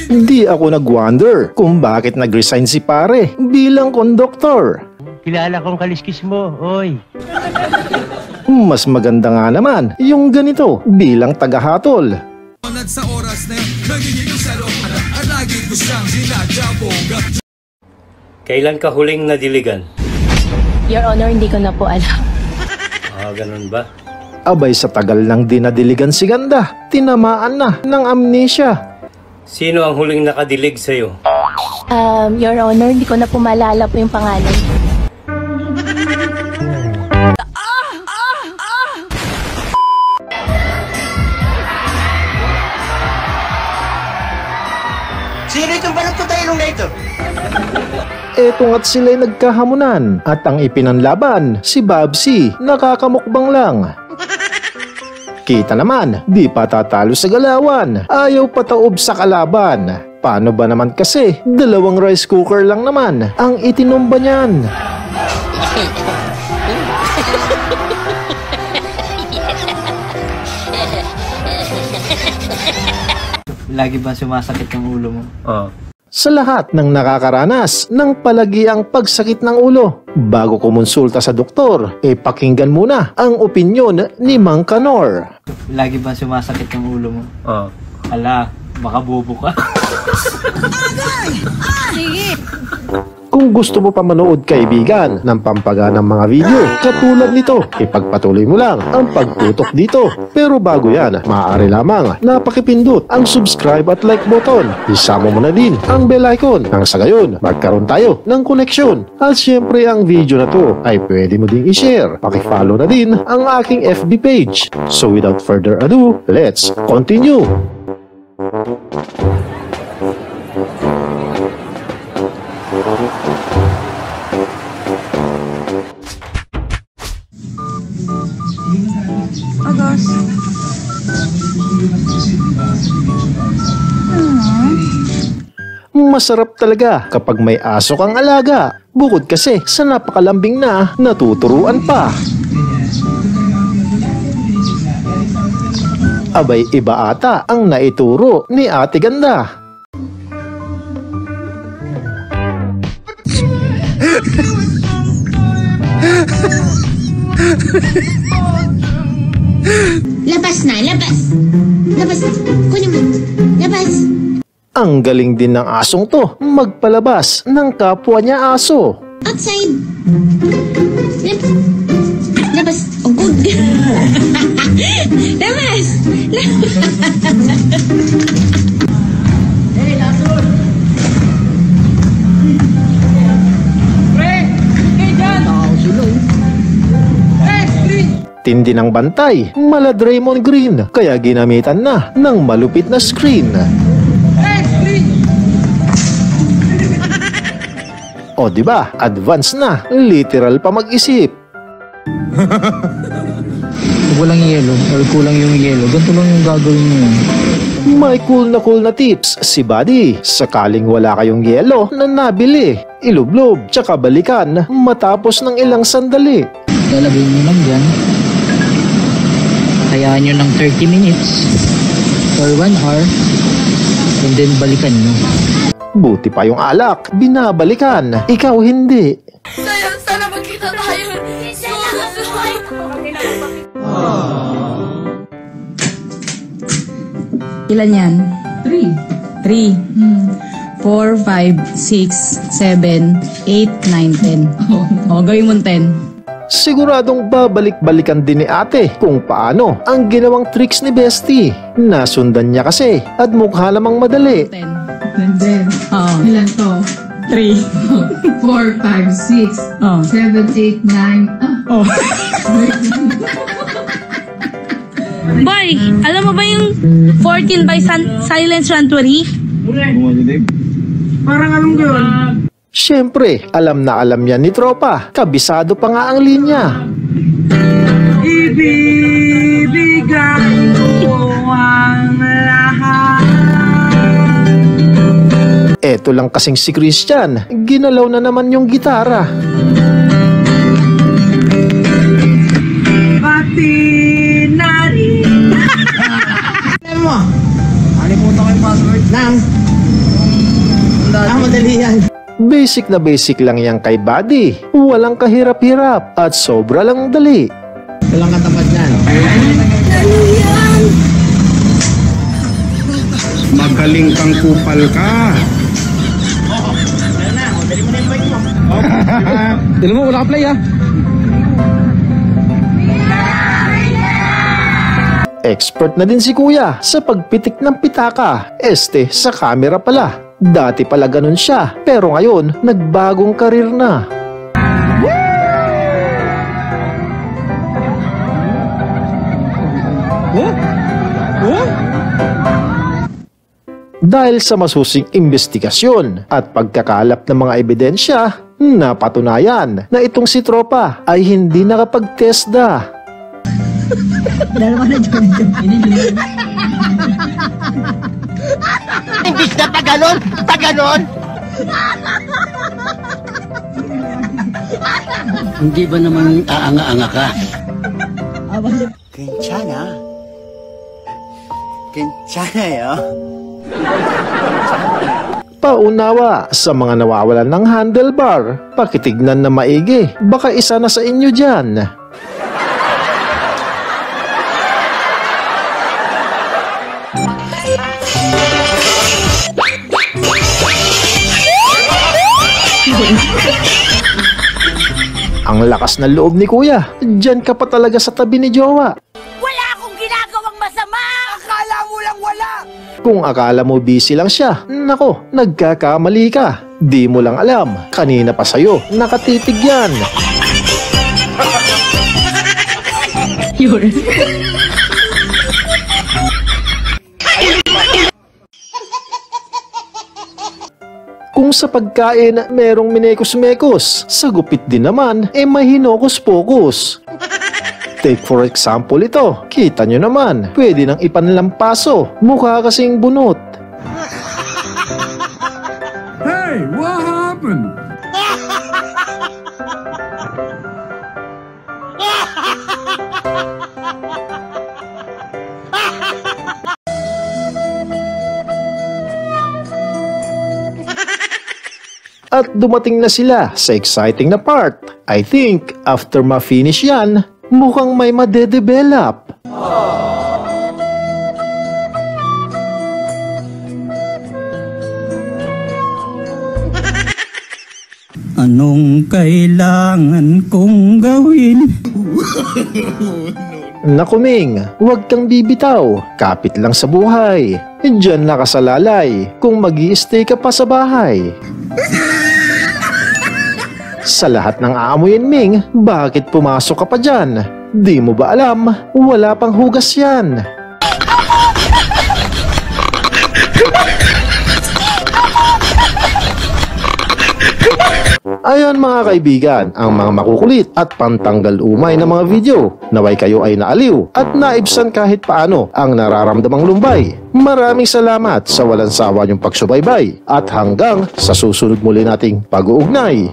Hindi ako nag-wonder kung bakit nag-resign si pare bilang konduktor. Kilala kong kaliskis mo, oy. Mas maganda nga naman yung ganito bilang tagahatol. Sa oras na nagiging salo at lagi ko siyang sinadyaboga. Kailan ka huling nadiligan? Your Honor, hindi ko na po alam. Ganun ba? Abay sa tagal ng dinadiligan si Ganda, tinamaan na ng amnesia. Sino ang huling nakadilig sa'yo? Your Honor, hindi ko na po maalala po yung pangalan. Sino itong balot ko tayo na ito? Eto nga't sila'y nagkahamunan at ang ipinanlaban si Babsi nakakamukbang lang. Kita naman, di pa tatalo sa galawan, ayaw pataob sa kalaban. Paano ba naman kasi, 2 rice cooker lang naman ang itinumba niyan. Lagi ba sumasakit ang ulo mo? Sa lahat ng nakakaranas ng palagiang pagsakit ng ulo, bago kumonsulta sa doktor, pakinggan muna ang opinyon ni Mang Kanor. Lagi ba sumasakit ang ulo mo? Ala, baka bobo ka. Sige! Kung gusto mo pa manood kaibigan ng pampaganang mga video katulad nito, ipagpatuloy mo lang ang pagtutok dito. Pero bago yan, maaari lamang napakipindot ang subscribe at like button. Isama mo na din ang bell icon nang sa gayon magkaroon tayo ng koneksyon. At syempre ang video na to ay pwede mo ding i-share. Pakifollow na din ang aking FB page. So without further ado, let's continue! Agos. Masarap talaga kapag may aso kang alaga. Bukod kasi sa napakalambing na natuturuan pa. Abay iba ata ang naituro ni Ate Ganda. Labas na, labas. Labas. Kunin mo. Labas. Ang galing din ng asong to magpalabas ng kapwa niya aso. Outside. Labas. Oh, good. Labas. Tindi ng bantay, mala Draymond Green, kaya ginamitan na ng malupit na screen. O diba, advance na, literal pa mag-isip. Walang yelo or kulang yung yelo, ganito lang yung gagawin mo. May cool na tips si Buddy. Sakaling wala kayong yelo na nabili, ilublob tsaka balikan matapos ng ilang sandali. Lalagay nyo lang dyan. Hayaan nyo ng 30 minutes or 1 hour and then balikan nyo. Buti pa yung alak, binabalikan. Ikaw hindi. Sayang, sana magkita tayo. Ilan yan? 3. 4, 5, 6, 7, 8, 9, 10. O, gawin mo 10. Siguradong babalik-balikan din ni ate kung paano ang ginawang tricks ni Bestie. Nasundan niya kasi at mukha namang madali. 10. And then, ilan to? 3. 4, 5, 6, 7, 8, 9. Boy, alam mo ba yung 14 by Silence Rantuary? Parang alam ko yun. Siyempre, alam na alam yan ni tropa. Kabisado pa nga ang linya. Ibibigay ko ang lahat. Eto lang kasing si Christian, ginalaw na naman yung gitara. Pati na rin Basic na basic lang yan kay Buddy. Walang kahirap-hirap at sobra lang dali. Walang katapat yan. Magaling kang kupal ka. Tignan mo, wala ka play ah. Expert na din si Kuya sa pagpitik ng pitaka. Sa camera pala. Dati pala ganun siya, pero ngayon, nagbagong karir na. Dahil sa masusing investigasyon at pagkakalap ng mga ebidensya, napatunayan na itong si Tropa ay hindi nakapag-TESDA. Imbis na paganon! Hindi ba naman aanga-anga ka? 괜찮아. 괜찮아요. Paunawa sa mga nawawalan ng handlebar. Pakitignan na maigi. Baka isa na sa inyo dyan. Ang lakas ng loob ni Kuya. Diyan ka pa talaga sa tabi ni Jowa. Wala akong ginagawang masama! Akala mo lang wala! Kung akala mo busy lang siya, nako, nagkakamali ka. Di mo lang alam, kanina pa sa'yo, nakatitig yan. Kung sa pagkain merong minekos-mekos, sa gupit din naman, may hinokus-pokus. Take for example ito, kita nyo naman, pwede nang ipanlampaso, mukha kasing bunot. Hey, what happened? At dumating na sila sa exciting na part. I think, after ma-finish yan, mukhang may madedevelop. Anong kailangan kong gawin? Nakuming, huwag kang bibitaw. Kapit lang sa buhay. Diyan nakasalalay kung mag-i-stay ka pa sa bahay. Sa lahat ng aamuyin, Ming, bakit pumasok ka pa dyan? Di mo ba alam? Wala pang hugas yan. Ayan mga kaibigan, ang mga makukulit at pantanggal umay na mga video. Naway kayo ay naaliw at naibsan kahit paano ang nararamdamang lumbay. Maraming salamat sa walang sawa niyong pagsubaybay at hanggang sa susunod muli nating pag-uugnay.